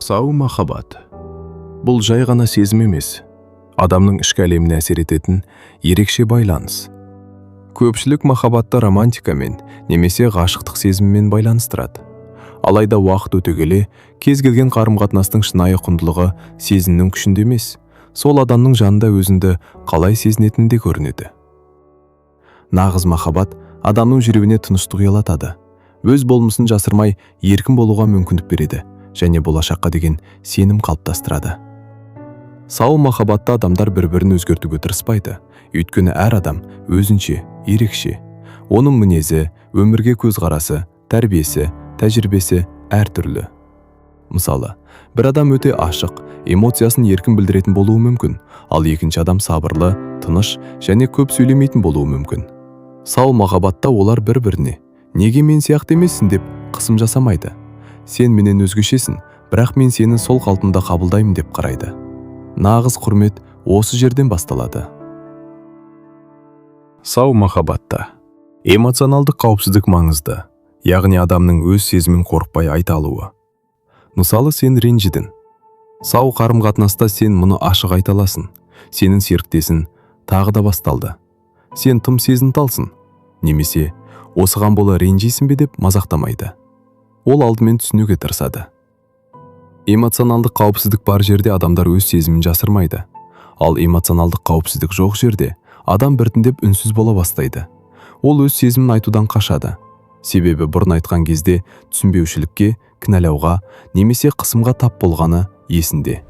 Сау махаббат. Бұл жай ғана сезім емес, адамның ішкі әлеміне әсер ететін ерекше байланыс. Көпшілік махаббатты романтикамен немесе ғашықтық сезіммен байланыстырады. Алайда уақыт өте келе, кез келген қарым-қатынастың шынайы құндылығы сезімнің күшінде емес, сол адамның жанында өзіңді қалай сезінетінде көрінеді. Нағыз махаббат адамның жүрегіне тыныштық ұялатады, өз болмысын жасырмай еркін болуға мүмкіндік береді және болашаққа деген сенім қалыптастырады. Сау махаббатта адамдар бір-бірін өзгертуге тырыспайды, өйткені әр адам өзінше, ерекше. Оның мінезі, өмірге көзқарасы, тәрбиесі, тәжірибесі әртүрлі. Мысалы, бір адам өте ашық, эмоциясын еркін білдіретін болуы мүмкін, ал екінші адам сабырлы, тыныш және көп сөйлемейтін болуы мүмкін. Сау махаббатта олар бір-біріне «Неге мен сияқты емессің?» деп қысым жасамайды. «Сен менен өзгешесің, бірақ мен сені сол қалпында қабылдаймын» деп қарайды. Нағыз құрмет осы жерден басталады. Сау махаббатта эмоционалдық қауіпсіздік маңызды, яғни адамның өз сезімін қорықпай айта алуы. Мысалы, сен ренжідің. Сау қарым-қатынаста сен мұны ашық айта аласың. Сенің серіктесің тағы да басталды. Сен тым сезімталсың, немесе осыған бола ренжисің бе деп мазақтамайды. Ол алдымен түсінуге тырысады. Эмоционалдық қауіпсіздік бар жерде адамдар өз сезімін жасырмайды. Ал эмоционалдық қауіпсіздік жоқ жерде адам біртіндеп үнсіз бола бастайды. Ол өз сезімін айтудан қашады. Себебі бұрын айтқан кезде түсінбеушілікке, кінәлауға немесе қысымға тап болғаны есінде.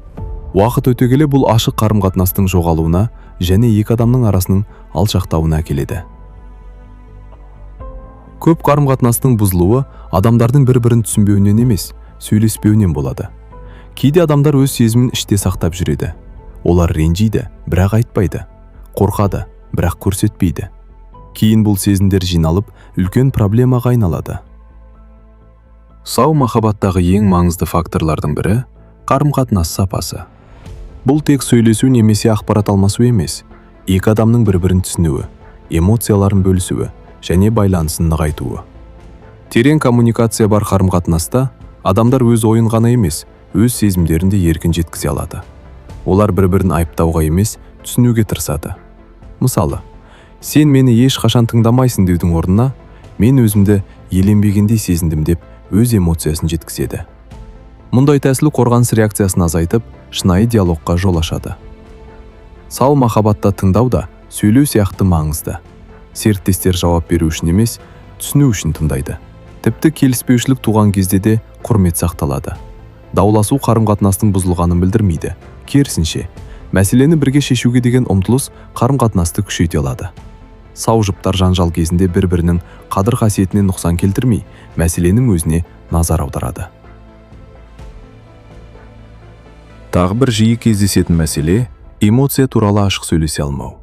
Уақыт өте келе бұл ашық қарым-қатынастың жоғалуына және екі адамның арасының алшақтауына әкеледі. Көп қарым-қатынастың бұзылуы адамдардың бір-бірін түсінбеуінен емес, сөйлеспеуінен болады. Кейде адамдар өз сезімін іште сақтап жүреді. Олар ренжиді, бірақ айтпайды. Қорқады, бірақ көрсетпейді. Кейін бұл сезімдер жиналып, үлкен проблемаға айналады. Сау махаббаттағы ең маңызды факторлардың бірі қарым-қатынас сапасы. Бұл тек сөйлесу немесе ақпарат алмасу емес, екі адамның бір-бірін түсінуі, эмоцияларын бөлісуі және байланысын нығайтуы. Терең коммуникация бар қарым-қатынаста адамдар өз ойын ғана емес, өз сезімдерін де еркін жеткізе алады. Олар бір-бірін айыптауға емес, түсінуге тырысады. Мысалы, сен мені ешқашан тыңдамайсың деудің орнына, мен өзімді еленбегендей сезіндім деп өз эмоциясын жеткізеді. Мұндай тәсіл қорғаныс реакциясын азайтып, шынайы диалогқа жол ашады. Сау махаббатта тыңдау да сөйлеу сияқты маңызды. Серіктестер жауап беру үшін емес, түсіну үшін тыңдайды. Тіпті келіспеушілік туған кезде де құрмет сақталады. Дауласу қарым-қатынастың бұзылғанын білдірмейді. Керісінше, мәселені бірге шешуге деген ұмтылыс қарым-қатынасты күшейте алады. Сау жұптар жанжал кезінде бір-бірінің қадір-қасиетіне нұқсан келтірмей, мәселенің өзіне назар аударады. Тағы бір жиі кездесетін мәселе эмоция туралы ашық сөйлесе алмау.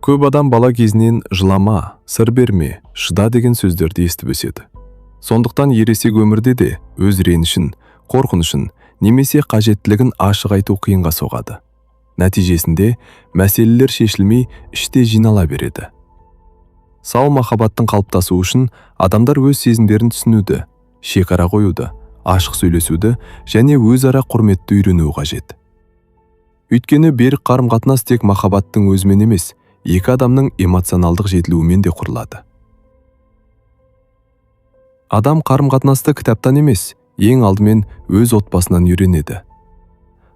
Көп адам бала кезінен жылама, сыр берме, шыда деген сөздерді естіп өседі. Сондықтан ересек өмірде де өз ренішін, қорқынышын немесе қажеттілігін ашық айту қиынға соғады. Нәтижесінде мәселелер шешілмей іште жинала береді. Сау махаббаттың қалыптасуы үшін адамдар өз сезімдерін түсінуді, шекара қоюды, ашық сөйлесуді және өзара құрметті үйренуі қажет. Өйткені берік қарым-қатынас тек махаббаттың өзімен емес, екі адамның эмоционалдық жетілуімен де құрылады. Адам қарым-қатынасты кітаптан емес, ең алдымен өз отбасынан үйренеді.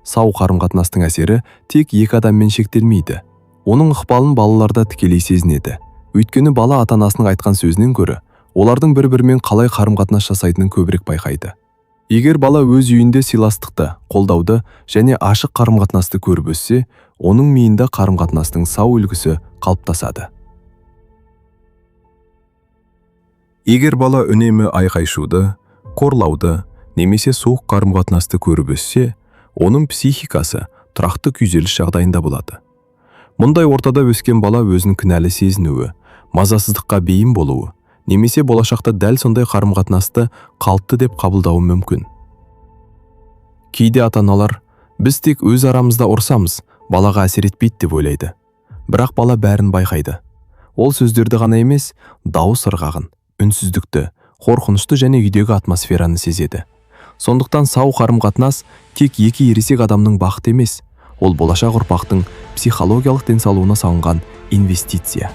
Сау қарым-қатынастың әсері тек екі адаммен шектелмейді. Оның ықпалын балаларда тікелей сезінеді. Өйткені бала ата-анасының айтқан сөзінен гөрі, олардың бір-бірімен қалай қарым-қатынас жасайтынын көбірек байқайды. Егер бала өз үйінде сыйластықты, қолдауды және ашық қарым-қатынасты көріп өссе, оның миында қарым-қатынастың сау үлгісі қалыптасады. Егер бала үнемі айқай-шуды, қорлауды немесе суық қарым-қатынасты көріп өссе, оның психикасы тұрақты күйзеліс жағдайында болады. Мұндай ортада өскен бала өзін кінәлі сезінуі, мазасыздыққа бейім болуы, немесе болашақта дәл сондай қарым-қатынасты қалыпты деп қабылдауы мүмкін. Кейде ата-аналар, біз тек өз арамызда ұрсамыз, балаға әсер етпейді деп ойлайды. Бірақ бала бәрін байқайды. Ол сөздерді ғана емес, дауыс ырғағын, үнсіздікті, қорқынышты және үйдегі атмосфераны сезеді. Сондықтан сау қарым-қатынас тек екі ересек адамның бақыты емес, ол болашақ ұрпақтың психологиялық денсаулығына салынған инвестиция.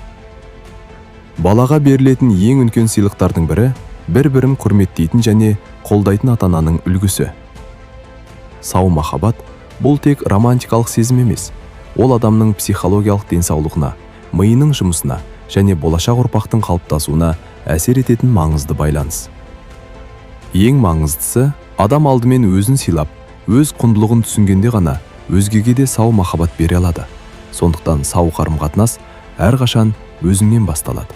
Балаға берілетін ең үлкен сыйлықтардың бірі бір-бірін құрметтейтін және қолдайтын ата-ананың үлгісі. Сау махаббат бұл тек романтикалық сезім емес, ол адамның психологиялық денсаулығына, миының жұмысына және болашақ ұрпақтың қалыптасуына әсер ететін маңызды байланыс. Ең маңыздысы, адам алдымен өзін сыйлап, өз құндылығын түсінгенде ғана өзгеге де сау махаббат бере алады. Сондықтан сау қарым-қатынас әрқашан өзіңнен басталады.